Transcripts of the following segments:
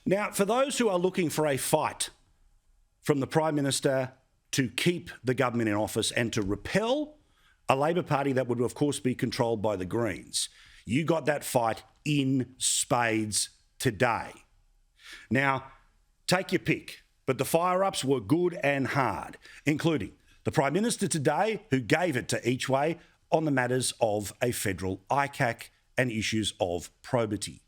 Now, for those who are looking for a fight from the Prime Minister to keep the government in office and to repel a Labor Party that would, of course, be controlled by the Greens, you got that fight in spades today. Now, take your pick, but the fire-ups were good and hard, including the Prime Minister today, who gave it to each way on the matters of a federal ICAC and issues of probity.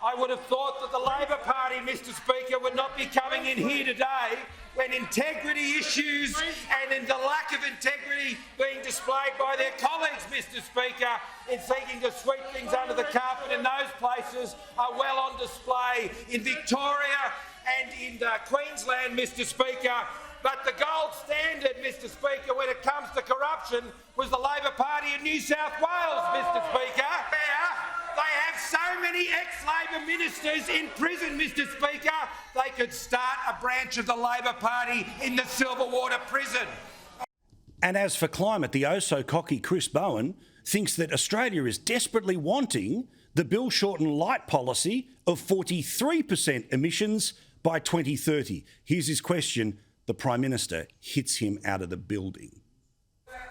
I would have thought that the Labor Party, Mr Speaker, would not be coming in here today when integrity issues and in the lack of integrity being displayed by their colleagues, Mr Speaker, in seeking to sweep things under the carpet in those places are well on display in Victoria and in Queensland, Mr Speaker. But the gold standard, Mr Speaker, when it comes to corruption was the Labor Party in New South Wales, Mr Speaker. They have so many ex-Labor ministers in prison, Mr Speaker, they could start a branch of the Labor Party in the Silverwater prison. And as for climate, the oh-so-cocky Chris Bowen thinks that Australia is desperately wanting the Bill Shorten light policy of 43% emissions by 2030. Here's his question. The Prime Minister hits him out of the building.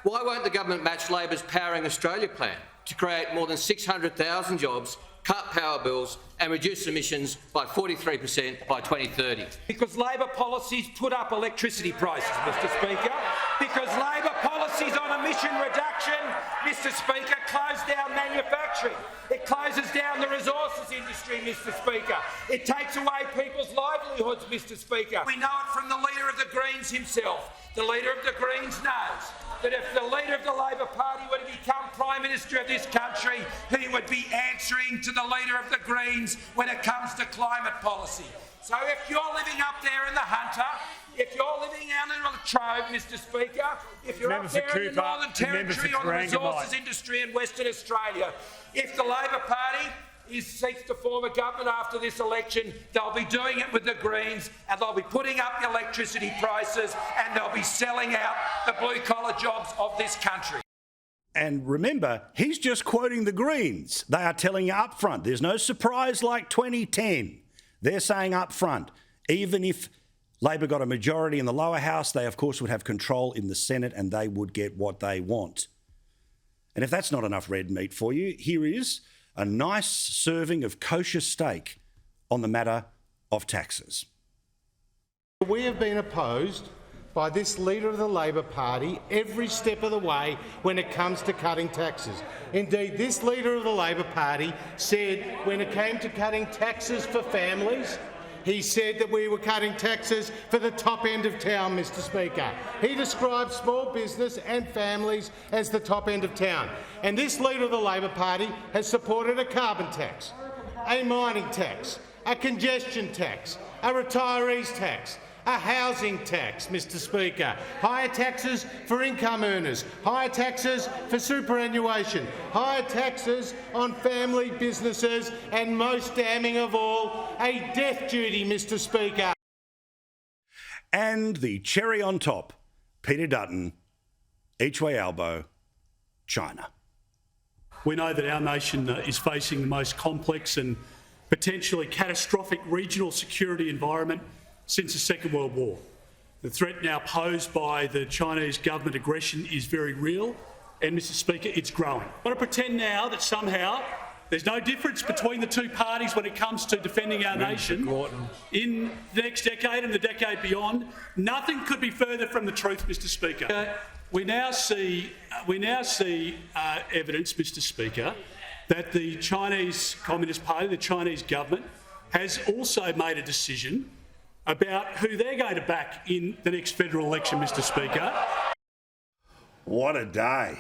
Why won't the government match Labor's Powering Australia plan to create more than 600,000 jobs, cut power bills and reduce emissions by 43% by 2030? Because Labor policies put up electricity prices, Mr Speaker. Because Labor policies on emission reduction, Mr Speaker, close down manufacturing. It closes down the resources industry, Mr Speaker. It takes away people's livelihoods, Mr Speaker. We know it from the Leader of the Greens himself. The Leader of the Greens knows that if the Leader of the Labor Party were to become Prime Minister of this country, he would be answering to the Leader of the Greens when it comes to climate policy. So if you're living up there in the Hunter, if you're living out in the Trove, Mr Speaker, if you're up there in the Northern Territory or the resources industry in Western Australia, if the Labor Party seeks to form a government after this election, they'll be doing it with the Greens and they'll be putting up the electricity prices and they'll be selling out the blue-collar jobs of this country. And remember, he's just quoting the Greens. They are telling you up front. There's no surprise like 2010. They're saying up front, even if Labor got a majority in the lower house, they of course would have control in the Senate and they would get what they want. And if that's not enough red meat for you, here is a nice serving of kosher steak on the matter of taxes. We have been opposed by this Leader of the Labor Party every step of the way when it comes to cutting taxes. Indeed, this Leader of the Labor Party said when it came to cutting taxes for families, he said that we were cutting taxes for the top end of town, Mr Speaker. He described small business and families as the top end of town. And this Leader of the Labor Party has supported a carbon tax, a mining tax, a congestion tax, a retirees tax, a housing tax, Mr Speaker, higher taxes for income earners, higher taxes for superannuation, higher taxes on family businesses and, most damning of all, a death duty, Mr Speaker. And the cherry on top, Peter Dutton, each way elbow, China. We know that our nation is facing the most complex and potentially catastrophic regional security environment since the Second World War. The threat now posed by the Chinese government aggression is very real, and, Mr Speaker, it's growing. I want to pretend now that somehow there's no difference between the two parties when it comes to defending our nation in the next decade and the decade beyond. Nothing could be further from the truth, Mr Speaker. We now see evidence, Mr Speaker, that the Chinese Communist Party, the Chinese government, has also made a decision about who they're going to back in the next federal election, Mr Speaker. What a day.